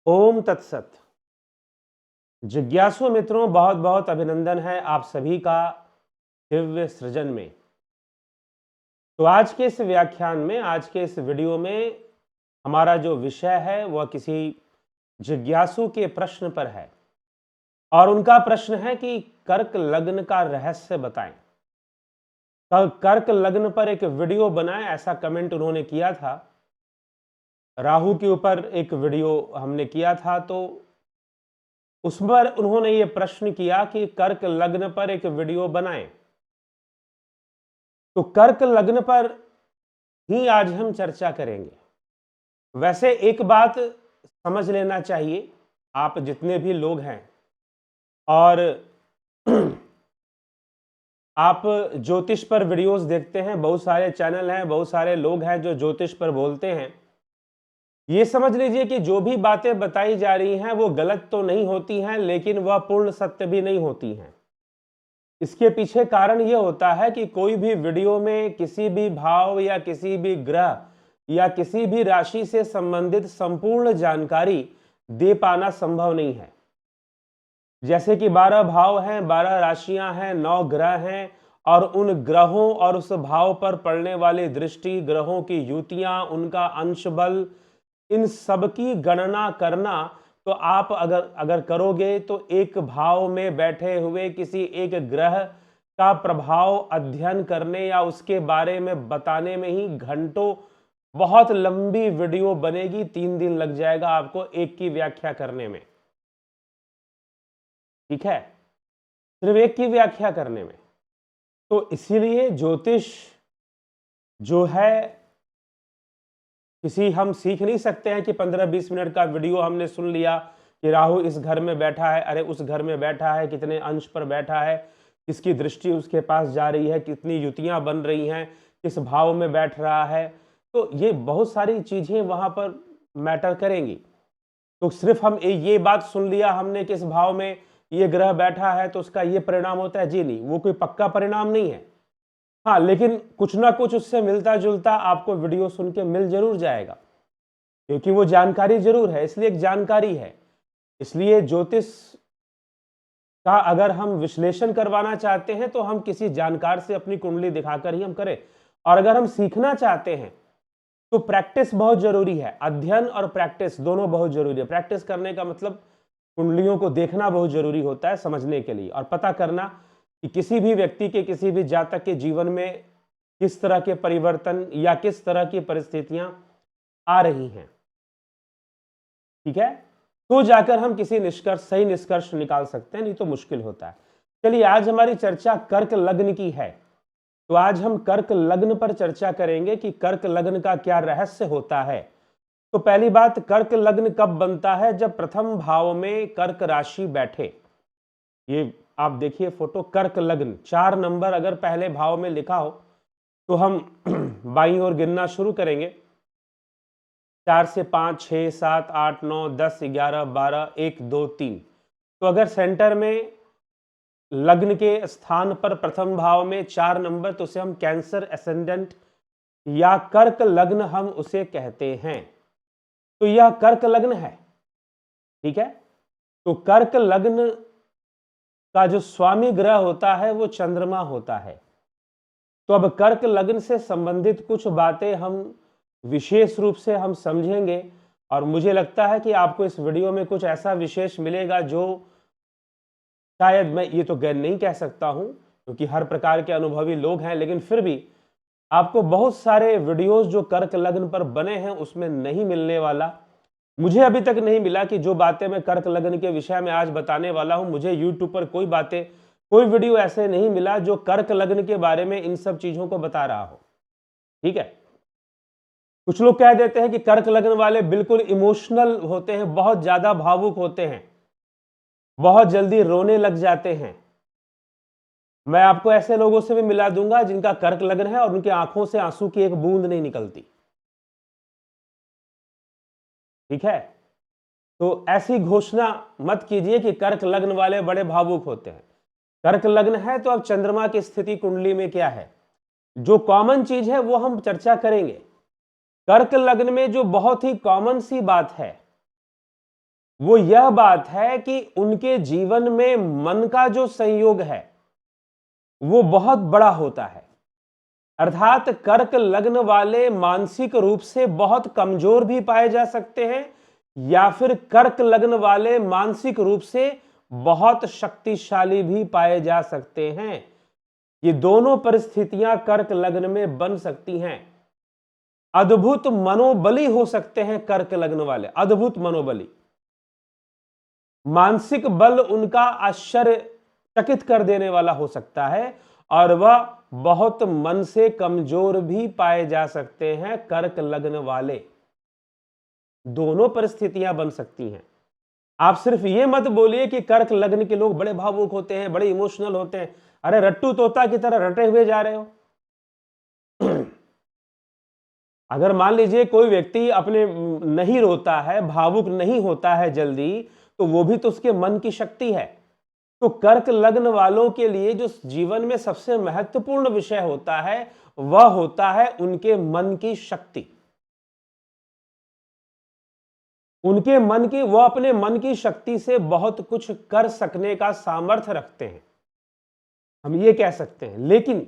ओम तत्सत। जिज्ञासु मित्रों, बहुत बहुत अभिनंदन है आप सभी का दिव्य सृजन में। तो आज के इस व्याख्यान में, आज के इस वीडियो में हमारा जो विषय है वह किसी जिज्ञासु के प्रश्न पर है और उनका प्रश्न है कि कर्क लग्न का रहस्य बताएं। कल कर्क लग्न पर एक वीडियो बनाएं, ऐसा कमेंट उन्होंने किया था। राहु के ऊपर एक वीडियो हमने किया था, तो उस पर उन्होंने ये प्रश्न किया कि कर्क लग्न पर एक वीडियो बनाएं। तो कर्क लग्न पर ही आज हम चर्चा करेंगे। वैसे एक बात समझ लेना चाहिए, आप जितने भी लोग हैं और आप ज्योतिष पर वीडियोस देखते हैं, बहुत सारे चैनल हैं, बहुत सारे लोग हैं जो ज्योतिष पर बोलते हैं। ये समझ लीजिए कि जो भी बातें बताई जा रही हैं वो गलत तो नहीं होती हैं, लेकिन वह पूर्ण सत्य भी नहीं होती हैं। इसके पीछे कारण यह होता है कि कोई भी वीडियो में किसी भी भाव या किसी भी ग्रह या किसी भी राशि से संबंधित संपूर्ण जानकारी दे पाना संभव नहीं है। जैसे कि 12 भाव हैं, 12 राशियां हैं, 9 ग्रह हैं और उन ग्रहों और उस भाव पर पड़ने वाली दृष्टि, ग्रहों की युतियां, उनका अंश बल, इन सब की गणना करना तो आप अगर करोगे तो एक भाव में बैठे हुए किसी एक ग्रह का प्रभाव अध्ययन करने या उसके बारे में बताने में ही घंटों, बहुत लंबी वीडियो बनेगी। 3 दिन लग जाएगा आपको एक की व्याख्या करने में। ठीक है, सिर्फ एक की व्याख्या करने में। तो इसीलिए ज्योतिष जो है, किसी हम सीख नहीं सकते हैं कि 15-20 मिनट का वीडियो हमने सुन लिया कि राहु इस घर में बैठा है, अरे उस घर में बैठा है, कितने अंश पर बैठा है, किसकी दृष्टि उसके पास जा रही है, कितनी युतियां बन रही हैं, किस भाव में बैठ रहा है। तो ये बहुत सारी चीजें वहां पर मैटर करेंगी। तो सिर्फ हम ये बात सुन लिया हमने कि इस भाव में ये ग्रह बैठा है तो उसका ये परिणाम होता है, जी नहीं, वो कोई पक्का परिणाम नहीं है। हाँ, लेकिन कुछ ना कुछ उससे मिलता जुलता आपको वीडियो सुन के मिल जरूर जाएगा, क्योंकि वो जानकारी जरूर है, इसलिए एक जानकारी है। इसलिए ज्योतिष का अगर हम विश्लेषण करवाना चाहते हैं तो हम किसी जानकार से अपनी कुंडली दिखाकर ही हम करें। और अगर हम सीखना चाहते हैं तो प्रैक्टिस बहुत जरूरी है। अध्ययन और प्रैक्टिस दोनों बहुत जरूरी है। प्रैक्टिस करने का मतलब कुंडलियों को देखना बहुत जरूरी होता है समझने के लिए, और पता करना कि किसी भी व्यक्ति के, किसी भी जातक के जीवन में किस तरह के परिवर्तन या किस तरह की परिस्थितियां आ रही हैं। ठीक है, तो जाकर हम किसी निष्कर्ष, सही निष्कर्ष निकाल सकते हैं, नहीं तो मुश्किल होता है। चलिए, आज हमारी चर्चा कर्क लग्न की है। तो आज हम कर्क लग्न पर चर्चा करेंगे कि कर्क लग्न का क्या रहस्य होता है। तो पहली बात, कर्क लग्न कब बनता है? जब प्रथम भाव में कर्क राशि बैठे। ये आप देखिए फोटो, कर्क लग्न 4 नंबर अगर पहले भाव में लिखा हो तो हम बाईं ओर गिनना शुरू करेंगे। 4 से 5, 6, 7, 8, 9, 10, 11, 12, 1, 2, 3। तो अगर सेंटर में लग्न के स्थान पर प्रथम भाव में 4 नंबर, तो उसे हम कैंसर एसेंडेंट या कर्क लग्न हम उसे कहते हैं। तो यह कर्क लग्न है। ठीक है, तो कर्क लग्न का जो स्वामी ग्रह होता है वो चंद्रमा होता है। तो अब कर्क लग्न से संबंधित कुछ बातें हम विशेष रूप से हम समझेंगे, और मुझे लगता है कि आपको इस वीडियो में कुछ ऐसा विशेष मिलेगा जो शायद, मैं ये तो गैर नहीं कह सकता हूं क्योंकि हर प्रकार के अनुभवी लोग हैं, लेकिन फिर भी आपको बहुत सारे वीडियोस जो कर्क लग्न पर बने हैं उसमें नहीं मिलने वाला। मुझे अभी तक नहीं मिला कि जो बातें मैं कर्क लग्न के विषय में आज बताने वाला हूं, मुझे यूट्यूब पर कोई बातें, कोई वीडियो ऐसे नहीं मिला जो कर्क लग्न के बारे में इन सब चीजों को बता रहा हो। ठीक है, कुछ लोग कह देते हैं कि कर्क लग्न वाले बिल्कुल इमोशनल होते हैं, बहुत ज्यादा भावुक होते हैं, बहुत जल्दी रोने लग जाते हैं। मैं आपको ऐसे लोगों से भी मिला दूंगा जिनका कर्क लग्न है और उनकी आंखों से आंसू की एक बूंद नहीं निकलती। ठीक है, तो ऐसी घोषणा मत कीजिए कि कर्क लग्न वाले बड़े भावुक होते हैं। कर्क लग्न है तो अब चंद्रमा की स्थिति कुंडली में क्या है, जो कॉमन चीज है वो हम चर्चा करेंगे। कर्क लग्न में जो बहुत ही कॉमन सी बात है वो यह बात है कि उनके जीवन में मन का जो संयोग है वो बहुत बड़ा होता है। अर्थात कर्क लग्न वाले मानसिक रूप से बहुत कमजोर भी पाए जा सकते हैं, या फिर कर्क लग्न वाले मानसिक रूप से बहुत शक्तिशाली भी पाए जा सकते हैं। ये दोनों परिस्थितियां कर्क लग्न में बन सकती हैं। अद्भुत मनोबली हो सकते हैं कर्क लग्न वाले, अद्भुत मनोबली। मानसिक बल उनका आश्चर्यचकित कर देने वाला हो सकता है, और वह बहुत मन से कमजोर भी पाए जा सकते हैं कर्क लग्न वाले। दोनों परिस्थितियां बन सकती हैं। आप सिर्फ ये मत बोलिए कि कर्क लग्न के लोग बड़े भावुक होते हैं, बड़े इमोशनल होते हैं। अरे रट्टू तोता की तरह रटे हुए जा रहे हो। अगर मान लीजिए कोई व्यक्ति अपने नहीं रोता है, भावुक नहीं होता है जल्दी, तो वो भी तो उसके मन की शक्ति है। तो कर्क लग्न वालों के लिए जो जीवन में सबसे महत्वपूर्ण विषय होता है वह होता है उनके मन की शक्ति। उनके मन की, वो अपने मन की शक्ति से बहुत कुछ कर सकने का सामर्थ्य रखते हैं, हम ये कह सकते हैं। लेकिन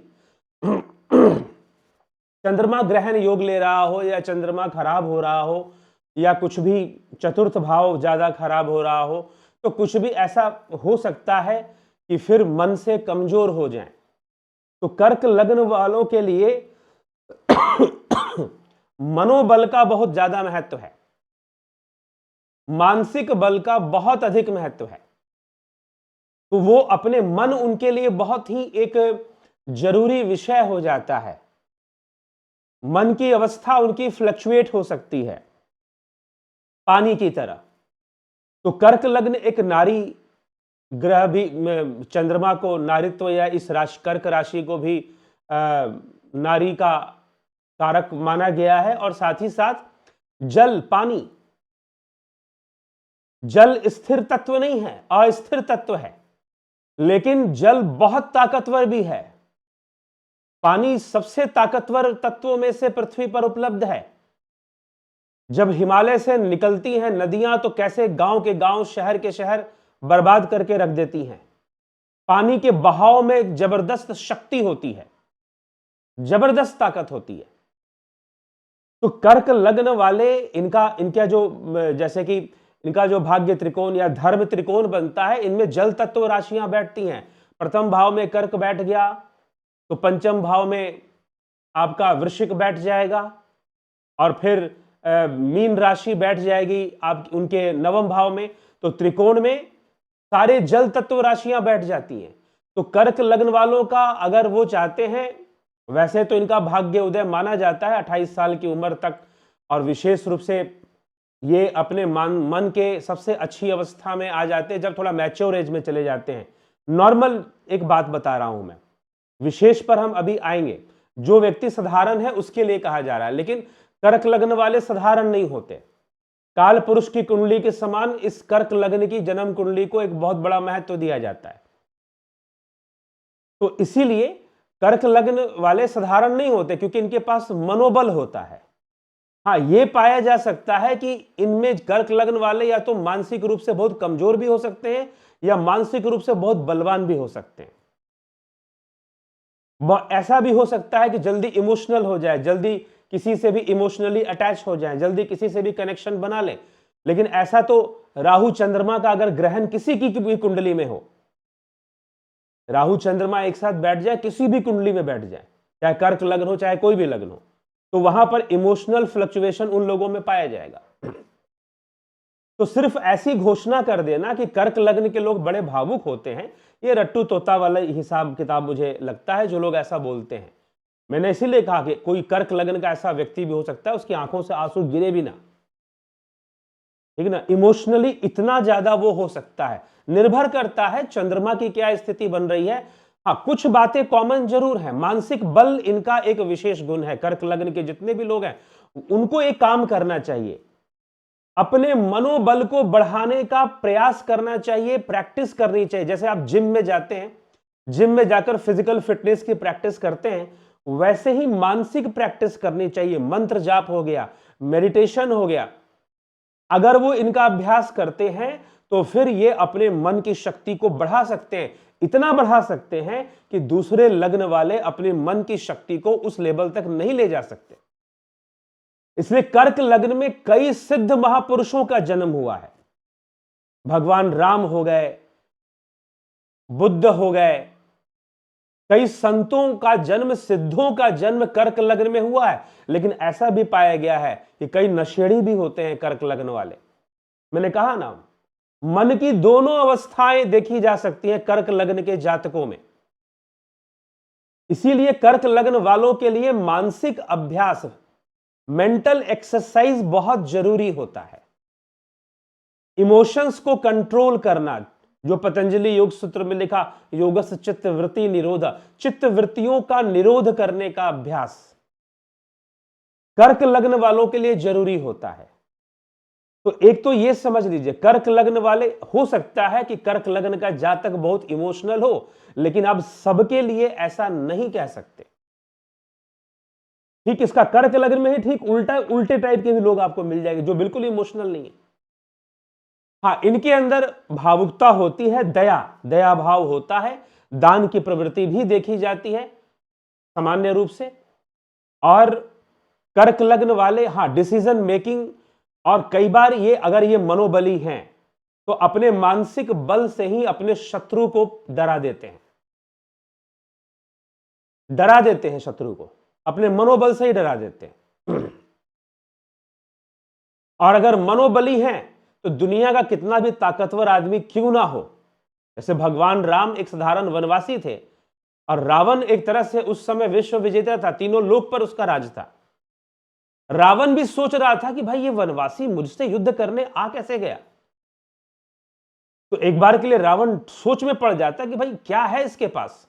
चंद्रमा ग्रहण योग ले रहा हो, या चंद्रमा खराब हो रहा हो, या कुछ भी चतुर्थ भाव ज्यादा खराब हो रहा हो, तो कुछ भी ऐसा हो सकता है कि फिर मन से कमजोर हो जाएं। तो कर्क लग्न वालों के लिए मनोबल का बहुत ज्यादा महत्व है, मानसिक बल का बहुत अधिक महत्व है। तो वो अपने मन, उनके लिए बहुत ही एक जरूरी विषय हो जाता है। मन की अवस्था उनकी फ्लक्चुएट हो सकती है पानी की तरह। तो कर्क लग्न एक नारी ग्रह भी, चंद्रमा को नारीत्व या इस राशि कर्क राशि को भी नारी का कारक माना गया है। और साथ ही साथ जल, पानी, जल स्थिर तत्व नहीं है, अस्थिर तत्व है, लेकिन जल बहुत ताकतवर भी है। पानी सबसे ताकतवर तत्वों में से पृथ्वी पर उपलब्ध है। जब हिमालय से निकलती हैं नदियां तो कैसे गांव के गांव, शहर के शहर बर्बाद करके रख देती हैं। पानी के बहाव में एक जबरदस्त शक्ति होती है, जबरदस्त ताकत होती है। तो कर्क लग्न वाले, इनका जो, जैसे कि इनका जो भाग्य त्रिकोण या धर्म त्रिकोण बनता है, इनमें जल तत्व राशियां बैठती हैं। प्रथम भाव में कर्क बैठ गया तो पंचम भाव में आपका वृश्चिक बैठ जाएगा, और फिर मीन राशि बैठ जाएगी आप उनके नवम भाव में। तो त्रिकोण में सारे जल तत्व राशियां बैठ जाती हैं। तो कर्क लग्न वालों का, अगर वो चाहते हैं, वैसे तो इनका भाग्य उदय माना जाता है 28 साल की उम्र तक, और विशेष रूप से ये अपने मन के सबसे अच्छी अवस्था में आ जाते हैं जब थोड़ा मैच्योर एज में चले जाते हैं। नॉर्मल एक बात बता रहा हूं मैं, विशेष पर हम अभी आएंगे। जो व्यक्ति साधारण है उसके लिए कहा जा रहा है, लेकिन कर्क लग्न वाले साधारण नहीं होते। काल पुरुष की कुंडली के समान इस कर्क लग्न की जन्म कुंडली को एक बहुत बड़ा महत्व दिया जाता है। तो इसीलिए कर्क लग्न वाले साधारण नहीं होते, क्योंकि इनके पास मनोबल होता है। हाँ, यह पाया जा सकता है कि इनमें कर्क लग्न वाले या तो मानसिक रूप से बहुत कमजोर भी हो सकते हैं, या मानसिक रूप से बहुत बलवान भी हो सकते हैं। ऐसा भी हो सकता है कि जल्दी इमोशनल हो जाए, जल्दी किसी से भी इमोशनली अटैच हो जाए, जल्दी किसी से भी कनेक्शन बना ले। लेकिन ऐसा तो राहु चंद्रमा का अगर ग्रहण किसी की भी कुंडली में हो, राहु चंद्रमा एक साथ बैठ जाए, किसी भी कुंडली में बैठ जाए, चाहे कर्क लग्न हो चाहे कोई भी लग्न हो, तो वहां पर इमोशनल फ्लक्चुएशन उन लोगों में पाया जाएगा। तो सिर्फ ऐसी घोषणा कर देना कि कर्क लग्न के लोग बड़े भावुक होते हैं, ये रट्टू तोता वाला हिसाब किताब मुझे लगता है जो लोग ऐसा बोलते हैं। मैंने इसीलिए कहा कि कोई कर्क लग्न का ऐसा व्यक्ति भी हो सकता है उसकी आंखों से आंसू गिरे भी ना, ठीक ना, इमोशनली इतना ज्यादा वो हो सकता है। निर्भर करता है चंद्रमा की क्या स्थिति बन रही है। हाँ, कुछ बातें कॉमन जरूर है। मानसिक बल इनका एक विशेष गुण है। कर्क लग्न के जितने भी लोग हैं उनको एक काम करना चाहिए, अपने मनोबल को बढ़ाने का प्रयास करना चाहिए, प्रैक्टिस करनी चाहिए। जैसे आप जिम में जाते हैं, जिम में जाकर फिजिकल फिटनेस की प्रैक्टिस करते हैं, वैसे ही मानसिक प्रैक्टिस करनी चाहिए। मंत्र जाप हो गया, मेडिटेशन हो गया। अगर वो इनका अभ्यास करते हैं तो फिर ये अपने मन की शक्ति को बढ़ा सकते हैं, इतना बढ़ा सकते हैं कि दूसरे लग्न वाले अपने मन की शक्ति को उस लेवल तक नहीं ले जा सकते। इसलिए कर्क लग्न में कई सिद्ध महापुरुषों का जन्म हुआ है। भगवान राम हो गए, बुद्ध हो गए, कई संतों का जन्म, सिद्धों का जन्म कर्क लग्न में हुआ है। लेकिन ऐसा भी पाया गया है कि कई नशेड़ी भी होते हैं कर्क लग्न वाले। मैंने कहा ना, मन की दोनों अवस्थाएं देखी जा सकती हैं कर्क लग्न के जातकों में। इसीलिए कर्क लग्न वालों के लिए मानसिक अभ्यास, मेंटल एक्सरसाइज बहुत जरूरी होता है। इमोशंस को कंट्रोल करना, जो पतंजलि योग सूत्र में लिखा योगस्य चित्त वृत्ति निरोध, चित्त वृत्तियों का निरोध करने का अभ्यास कर्क लग्न वालों के लिए जरूरी होता है। तो एक तो यह समझ लीजिए, कर्क लग्न वाले, हो सकता है कि कर्क लग्न का जातक बहुत इमोशनल हो, लेकिन आप सबके लिए ऐसा नहीं कह सकते। ठीक, इसका कर्क लग्न में ही ठीक उल्टे टाइप के भी लोग आपको मिल जाएंगे जो बिल्कुल इमोशनल नहीं है। हाँ, इनके अंदर भावुकता होती है, दया भाव होता है, दान की प्रवृत्ति भी देखी जाती है सामान्य रूप से। और कर्क लग्न वाले, हाँ, डिसीजन मेकिंग, और कई बार ये अगर ये मनोबली हैं तो अपने मानसिक बल से ही अपने शत्रु को डरा देते हैं शत्रु को अपने मनोबल से ही डरा देते हैं। और अगर मनोबली हैं तो दुनिया का कितना भी ताकतवर आदमी क्यों ना हो, जैसे भगवान राम एक साधारण वनवासी थे और रावण एक तरह से उस समय विश्व विजेता था, तीनों लोक पर उसका राज था। रावण भी सोच रहा था कि भाई ये वनवासी मुझसे युद्ध करने आ कैसे गया। तो एक बार के लिए रावण सोच में पड़ जाता कि भाई क्या है इसके पास।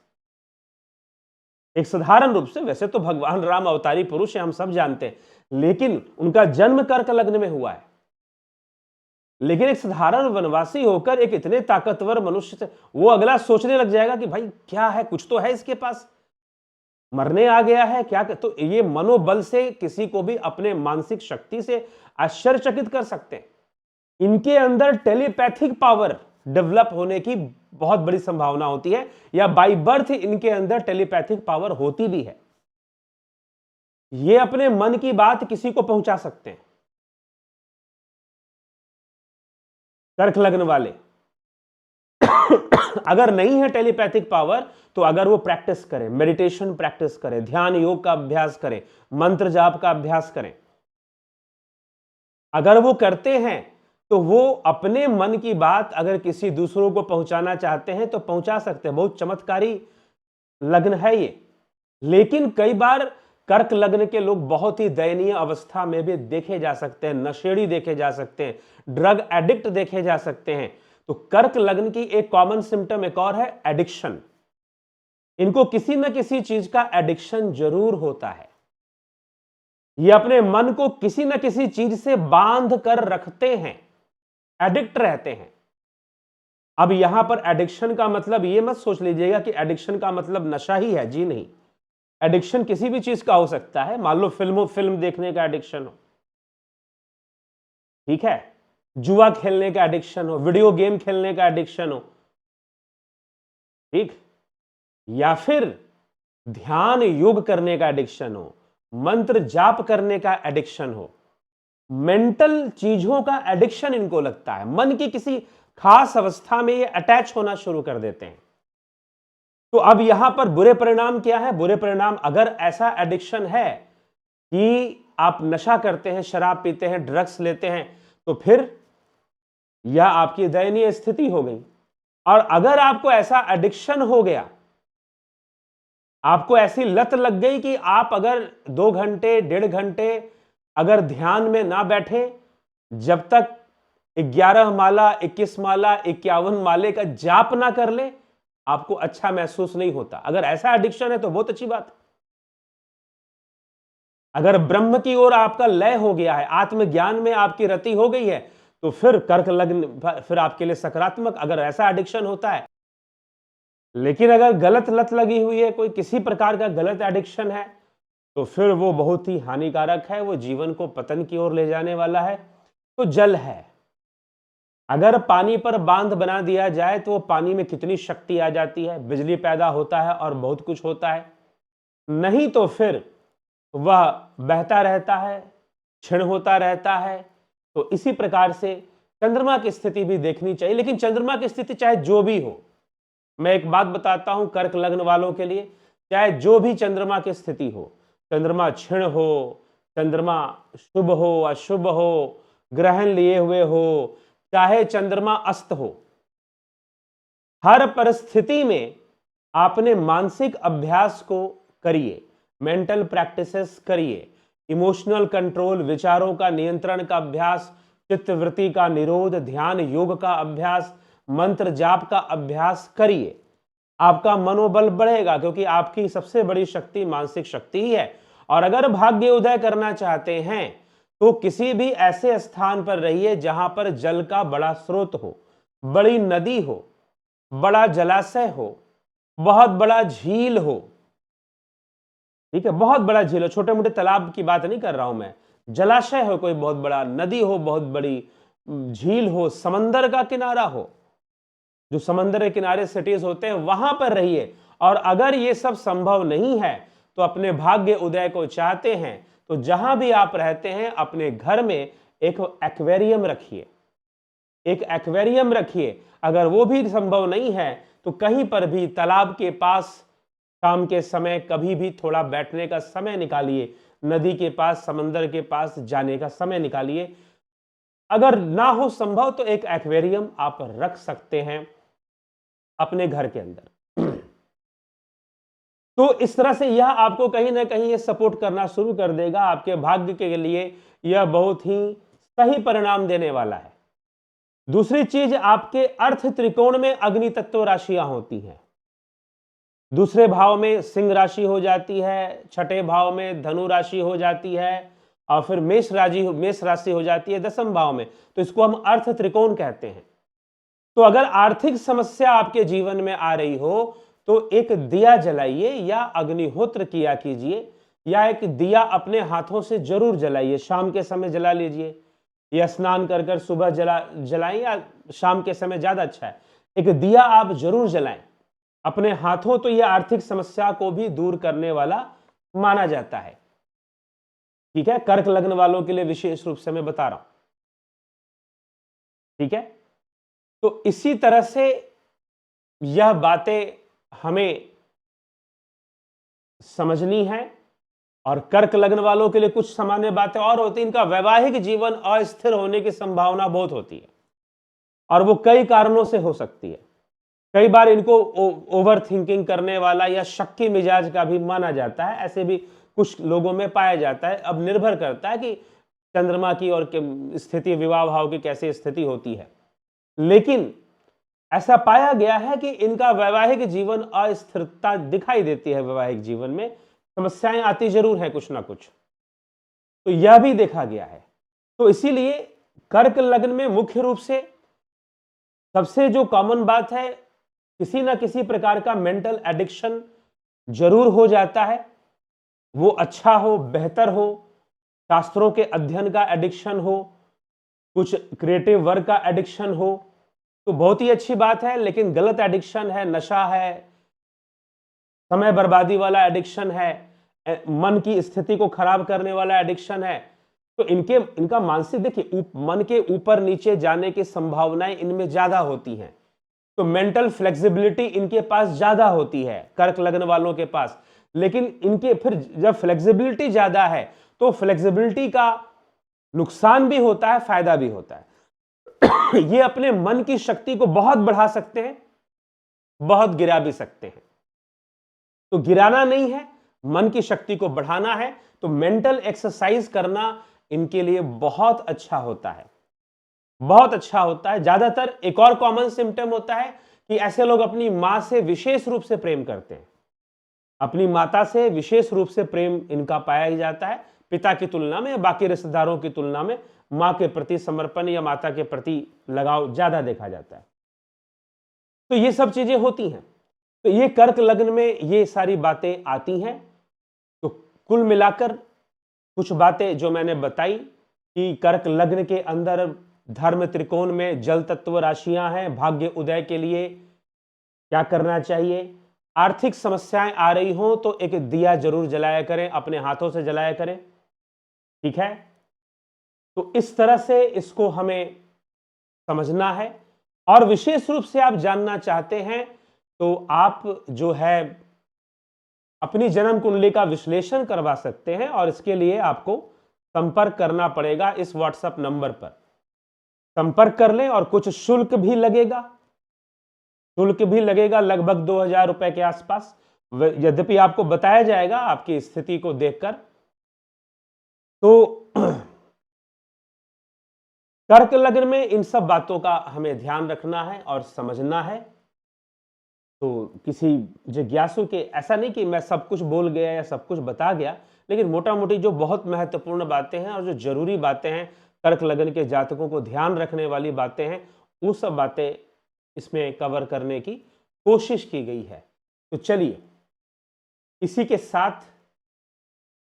एक साधारण रूप से, वैसे तो भगवान राम अवतारी पुरुष है, हम सब जानते हैं, लेकिन उनका जन्म कर्क लग्न में हुआ है। लेकिन एक साधारण वनवासी होकर एक इतने ताकतवर मनुष्य से वो अगला सोचने लग जाएगा कि भाई क्या है, कुछ तो है इसके पास, मरने आ गया है क्या। तो ये मनोबल से किसी को भी अपने मानसिक शक्ति से आश्चर्यचकित कर सकते हैं। इनके अंदर टेलीपैथिक पावर डेवलप होने की बहुत बड़ी संभावना होती है, या बाय बर्थ इनके अंदर टेलीपैथिक पावर होती भी है। ये अपने मन की बात किसी को पहुंचा सकते हैं कर्क लग्न वाले। अगर नहीं है टेलीपैथिक पावर तो अगर वो प्रैक्टिस करें, मेडिटेशन प्रैक्टिस करें, ध्यान योग का अभ्यास करें, मंत्र जाप का अभ्यास करें, अगर वो करते हैं तो वो अपने मन की बात अगर किसी दूसरों को पहुंचाना चाहते हैं तो पहुंचा सकते हैं। बहुत चमत्कारी लग्न है ये। लेकिन कई बार कर्क लग्न के लोग बहुत ही दयनीय अवस्था में भी देखे जा सकते हैं, नशेड़ी देखे जा सकते हैं, ड्रग एडिक्ट देखे जा सकते हैं। तो कर्क लग्न की एक कॉमन सिम्टम एक और है एडिक्शन। इनको किसी न किसी चीज का एडिक्शन जरूर होता है। ये अपने मन को किसी न किसी चीज से बांध कर रखते हैं, एडिक्ट रहते हैं। अब यहां पर एडिक्शन का मतलब ये मत सोच लीजिएगा कि एडिक्शन का मतलब नशा ही है, जी नहीं। एडिक्शन किसी भी चीज का हो सकता है। मान लो फिल्म देखने का एडिक्शन हो, ठीक है, जुआ खेलने का एडिक्शन हो, वीडियो गेम खेलने का एडिक्शन हो, ठीक, या फिर ध्यान योग करने का एडिक्शन हो, मंत्र जाप करने का एडिक्शन हो, मेंटल चीजों का एडिक्शन इनको लगता है। मन की किसी खास अवस्था में ये अटैच होना शुरू कर देते हैं। तो अब यहां पर बुरे परिणाम क्या है? बुरे परिणाम, अगर ऐसा एडिक्शन है कि आप नशा करते हैं, शराब पीते हैं, ड्रग्स लेते हैं, तो फिर यह आपकी दयनीय स्थिति हो गई। और अगर आपको ऐसा एडिक्शन हो गया, आपको ऐसी लत लग गई कि आप अगर 2 घंटे 1.5 घंटे अगर ध्यान में ना बैठे, जब तक 11 माला 21 माला 51 माले का जाप ना कर ले, आपको अच्छा महसूस नहीं होता। अगर ऐसा एडिक्शन है तो बहुत अच्छी बात। अगर ब्रह्म की ओर आपका लय हो गया है, आत्मज्ञान में आपकी रति हो गई है, तो फिर कर्क लग्न फिर आपके लिए सकारात्मक, अगर ऐसा एडिक्शन होता है। लेकिन अगर गलत लत लगी हुई है, कोई किसी प्रकार का गलत एडिक्शन है, तो फिर वो बहुत ही हानिकारक है, वो जीवन को पतन की ओर ले जाने वाला है। तो जल है। अगर पानी पर बांध बना दिया जाए तो वो पानी में कितनी शक्ति आ जाती है, बिजली पैदा होता है और बहुत कुछ होता है। नहीं तो फिर वह बहता रहता है, क्षीण होता रहता है। तो इसी प्रकार से चंद्रमा की स्थिति भी देखनी चाहिए। लेकिन चंद्रमा की स्थिति चाहे जो भी हो, मैं एक बात बताता हूं कर्क लग्न वालों के लिए, चाहे जो भी चंद्रमा की स्थिति हो, चंद्रमा क्षीण हो, चंद्रमा शुभ हो अशुभ हो, ग्रहण लिए हुए हो, चाहे चंद्रमा अस्त हो, हर परिस्थिति में आपने मानसिक अभ्यास को करिए, मेंटल प्रैक्टिसेस करिए, इमोशनल कंट्रोल, विचारों का नियंत्रण का अभ्यास, चित्तवृत्ति का निरोध, ध्यान योग का अभ्यास, मंत्र जाप का अभ्यास करिए। आपका मनोबल बढ़ेगा, क्योंकि आपकी सबसे बड़ी शक्ति मानसिक शक्ति ही है। और अगर भाग्य उदय करना चाहते हैं तो किसी भी ऐसे स्थान पर रहिए जहां पर जल का बड़ा स्रोत हो, बड़ी नदी हो, बड़ा जलाशय हो, बहुत बड़ा झील हो। ठीक है, बहुत बड़ा झील हो, छोटे मोटे तालाब की बात नहीं कर रहा हूं मैं, जलाशय हो, कोई बहुत बड़ा नदी हो, बहुत बड़ी झील हो, समंदर का किनारा हो, जो समंदर के किनारे सिटीज होते हैं वहां पर रहिए। और अगर ये सब संभव नहीं है तो अपने भाग्य उदय को चाहते हैं तो जहां भी आप रहते हैं अपने घर में एक एक्वेरियम रखिए, एक एक्वेरियम रखिए। अगर वो भी संभव नहीं है तो कहीं पर भी तालाब के पास शाम के समय कभी भी थोड़ा बैठने का समय निकालिए, नदी के पास, समंदर के पास जाने का समय निकालिए। अगर ना हो संभव तो एक एक्वेरियम आप रख सकते हैं अपने घर के अंदर। तो इस तरह से यह आपको कहीं ना कहीं ये सपोर्ट करना शुरू कर देगा, आपके भाग्य के लिए यह बहुत ही सही परिणाम देने वाला है। दूसरी चीज, आपके अर्थ त्रिकोण में अग्नि तत्व राशियां होती हैं। दूसरे भाव में सिंह राशि हो जाती है, छठे भाव में धनु राशि हो जाती है, और फिर मेष राशि हो जाती है दसम भाव में। तो इसको हम अर्थ त्रिकोण कहते हैं। तो अगर आर्थिक समस्या आपके जीवन में आ रही हो तो एक दिया जलाइए या अग्निहोत्र किया कीजिए, या एक दिया अपने हाथों से जरूर जलाइए। शाम के समय जला लीजिए, या स्नान कर कर सुबह जलाएं, या शाम के समय ज्यादा अच्छा है। एक दिया आप जरूर जलाएं अपने हाथों, तो यह आर्थिक समस्या को भी दूर करने वाला माना जाता है। ठीक है, कर्क लग्न वालों के लिए विशेष रूप से मैं बता रहा हूं। ठीक है, तो इसी तरह से यह बातें हमें समझनी है। और कर्क लग्न वालों के लिए कुछ सामान्य बातें और होती हैं। इनका वैवाहिक जीवन अस्थिर होने की संभावना बहुत होती है, और वो कई कारणों से हो सकती है। कई बार इनको ओवर थिंकिंग करने वाला या शक्की मिजाज का भी माना जाता है, ऐसे भी कुछ लोगों में पाया जाता है। अब निर्भर करता है कि चंद्रमा की और स्थिति, विवाह भाव की कैसी स्थिति होती है। लेकिन ऐसा पाया गया है कि इनका वैवाहिक जीवन अस्थिरता दिखाई देती है, वैवाहिक जीवन में समस्याएं आती जरूर हैं कुछ ना कुछ, तो यह भी देखा गया है। तो इसीलिए कर्क लग्न में मुख्य रूप से सबसे जो कॉमन बात है, किसी ना किसी प्रकार का मेंटल एडिक्शन जरूर हो जाता है। वो अच्छा हो, बेहतर हो, शास्त्रों के अध्ययन का एडिक्शन हो, कुछ क्रिएटिव वर्क का एडिक्शन हो, तो बहुत ही अच्छी बात है। लेकिन गलत एडिक्शन है, नशा है, समय बर्बादी वाला एडिक्शन है, मन की स्थिति को खराब करने वाला एडिक्शन है, तो इनका मानसिक, देखिए, मन के ऊपर नीचे जाने की संभावनाएं इनमें ज्यादा होती हैं। तो मेंटल फ्लेक्सिबिलिटी इनके पास ज्यादा होती है कर्क लग्न वालों के पास। लेकिन इनके फिर जब फ्लेक्सिबिलिटी ज्यादा है तो फ्लेक्सिबिलिटी का नुकसान भी होता है, फायदा भी होता है। ये अपने मन की शक्ति को बहुत बढ़ा सकते हैं, बहुत गिरा भी सकते हैं। तो गिराना नहीं है, मन की शक्ति को बढ़ाना है। तो मेंटल एक्सरसाइज करना इनके लिए बहुत अच्छा होता है, बहुत अच्छा होता है। ज्यादातर एक और कॉमन सिम्टम होता है कि ऐसे लोग अपनी मां से विशेष रूप से प्रेम करते हैं। अपनी माता से विशेष रूप से प्रेम इनका पाया जाता है, पिता की तुलना में, बाकी रिश्तेदारों की तुलना में मां के प्रति समर्पण या माता के प्रति लगाव ज्यादा देखा जाता है। तो ये सब चीजें होती हैं। तो ये कर्क लग्न में ये सारी बातें आती हैं। तो कुल मिलाकर कुछ बातें जो मैंने बताई कि कर्क लग्न के अंदर धर्म त्रिकोण में जल तत्व राशियां हैं, भाग्य उदय के लिए क्या करना चाहिए? आर्थिक समस्याएं आ रही हो तो एक दिया जरूर जलाया करें, अपने हाथों से जलाया करें, ठीक है। तो इस तरह से इसको हमें समझना है। और विशेष रूप से आप जानना चाहते हैं तो आप जो है अपनी जन्म कुंडली का विश्लेषण करवा सकते हैं, और इसके लिए आपको संपर्क करना पड़ेगा इस व्हाट्सएप नंबर पर। संपर्क कर लें, और कुछ शुल्क भी लगेगा, लगभग 2000 रुपए के आसपास। यद्यपि आपको बताया जाएगा आपकी स्थिति को देखकर। तो कर्क लग्न में इन सब बातों का हमें ध्यान रखना है और समझना है। तो किसी जिज्ञासु के, ऐसा नहीं कि मैं सब कुछ बोल गया या सब कुछ बता गया, लेकिन मोटा मोटी जो बहुत महत्वपूर्ण बातें हैं और जो जरूरी बातें हैं, कर्क लग्न के जातकों को ध्यान रखने वाली बातें हैं, वो सब बातें इसमें कवर करने की कोशिश की गई है। तो चलिए, इसी के साथ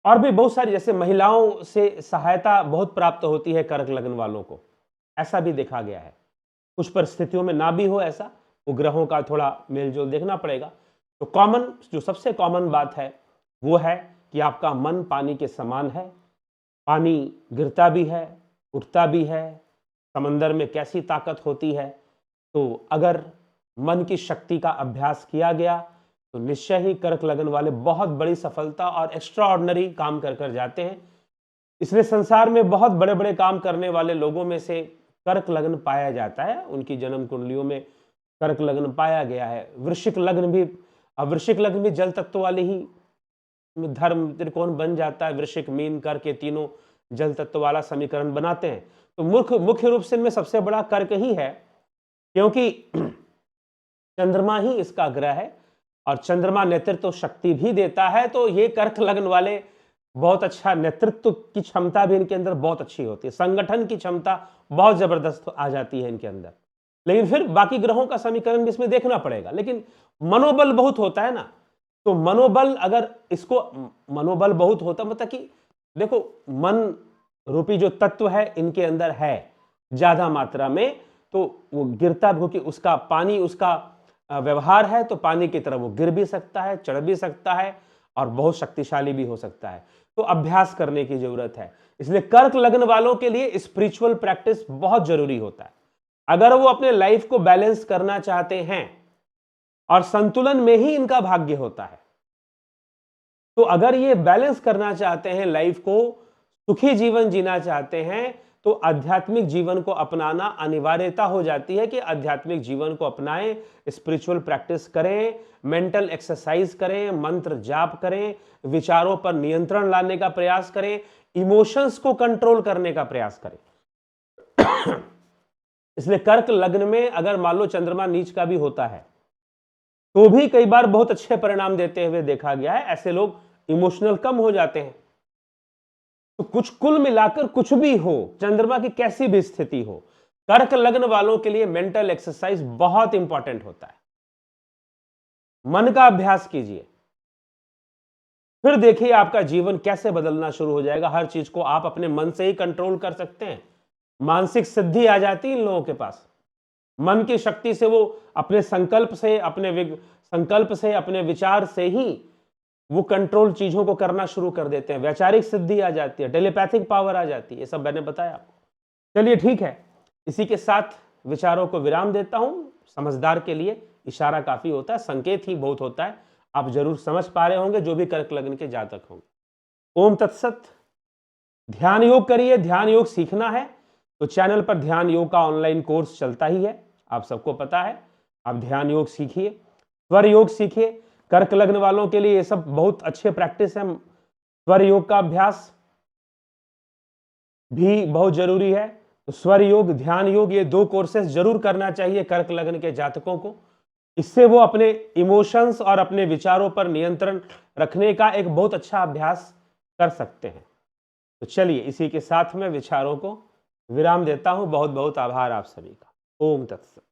और भी बहुत सारी, जैसे महिलाओं से सहायता बहुत प्राप्त होती है कर्क लग्न वालों को, ऐसा भी देखा गया है। कुछ परिस्थितियों में ना भी हो ऐसा, वो ग्रहों का थोड़ा मेलजोल देखना पड़ेगा। तो कॉमन, जो सबसे कॉमन बात है वो है कि आपका मन पानी के समान है। पानी गिरता भी है, उठता भी है, समंदर में कैसी ताकत होती है। तो अगर मन की शक्ति का अभ्यास किया गया तो निश्चय ही कर्क लग्न वाले बहुत बड़ी सफलता और एक्स्ट्रा ऑर्डिनरी काम कर जाते हैं। इसलिए संसार में बहुत बड़े बड़े काम करने वाले लोगों में से कर्क लग्न पाया जाता है, उनकी जन्म कुंडलियों में कर्क लग्न पाया गया है। वृश्चिक लग्न भी, अब वृश्चिक लग्न भी जल तत्व वाले ही धर्म त्रिकोण बन जाता है। वृश्चिक, मीन, कर्क, ये तीनों जल तत्व वाला समीकरण बनाते हैं। तो मुख्य रूप से इनमें सबसे बड़ा कर्क ही है, क्योंकि चंद्रमा ही इसका ग्रह है और चंद्रमा नेतृत्व शक्ति भी देता है। तो ये कर्क लग्न वाले बहुत अच्छा, नेतृत्व की क्षमता भी इनके अंदर बहुत अच्छी होती है, संगठन की क्षमता बहुत जबरदस्त आ जाती है इनके अंदर। लेकिन फिर बाकी ग्रहों का समीकरण भी इसमें देखना पड़ेगा। लेकिन मनोबल बहुत होता है ना, तो मनोबल, अगर इसको मनोबल बहुत होता, मतलब कि देखो, मन रूपी जो तत्व है इनके अंदर है ज्यादा मात्रा में, तो वो गिरता, क्योंकि उसका पानी, उसका व्यवहार है, तो पानी की तरह वो गिर भी सकता है, चढ़ भी सकता है, और बहुत शक्तिशाली भी हो सकता है। तो अभ्यास करने की जरूरत है। इसलिए कर्क लग्न वालों के लिए स्पिरिचुअल प्रैक्टिस बहुत जरूरी होता है। अगर वो अपने लाइफ को बैलेंस करना चाहते हैं, और संतुलन में ही इनका भाग्य होता है, तो अगर ये बैलेंस करना चाहते हैं, लाइफ को सुखी जीवन जीना चाहते हैं, तो आध्यात्मिक जीवन को अपनाना अनिवार्यता हो जाती है कि आध्यात्मिक जीवन को अपनाएं, स्पिरिचुअल प्रैक्टिस करें, मेंटल एक्सरसाइज करें, मंत्र जाप करें, विचारों पर नियंत्रण लाने का प्रयास करें, इमोशंस को कंट्रोल करने का प्रयास करें। इसलिए कर्क लग्न में अगर मान लो चंद्रमा नीच का भी होता है, तो भी कई बार बहुत अच्छे परिणाम देते हुए देखा गया है। ऐसे लोग इमोशनल कम हो जाते हैं। तो कुछ, कुल मिलाकर कुछ भी हो, चंद्रमा की कैसी भी स्थिति हो, कर्क लग्न वालों के लिए मेंटल एक्सरसाइज बहुत इंपॉर्टेंट होता है। मन का अभ्यास कीजिए, फिर देखिए आपका जीवन कैसे बदलना शुरू हो जाएगा। हर चीज को आप अपने मन से ही कंट्रोल कर सकते हैं। मानसिक सिद्धि आ जाती है इन लोगों के पास। मन की शक्ति से वो अपने संकल्प से, अपने विचार से ही वो कंट्रोल चीजों को करना शुरू कर देते हैं। वैचारिक सिद्धि आ जाती है, टेलीपैथिक पावर आ जाती है। ये सब मैंने बताया आपको। चलिए ठीक है, इसी के साथ विचारों को विराम देता हूं। समझदार के लिए इशारा काफी होता है, संकेत ही बहुत होता है। आप जरूर समझ पा रहे होंगे जो भी कर्क लग्न के जातक होंगे। ओम तत्सत। ध्यान योग करिए। ध्यान योग सीखना है तो चैनल पर ध्यान योग का ऑनलाइन कोर्स चलता ही है, आप सबको पता है। आप ध्यान योग सीखिए, स्वर योग सीखिए। कर्क लग्न वालों के लिए ये सब बहुत अच्छे प्रैक्टिस है। स्वर योग का अभ्यास भी बहुत जरूरी है। तो स्वर योग, ध्यान योग, ये 2 कोर्सेस जरूर करना चाहिए कर्क लग्न के जातकों को। इससे वो अपने इमोशंस और अपने विचारों पर नियंत्रण रखने का एक बहुत अच्छा अभ्यास कर सकते हैं। तो चलिए, इसी के साथ में विचारों को विराम देता हूं। बहुत बहुत आभार आप सभी का। ओम तत्सत।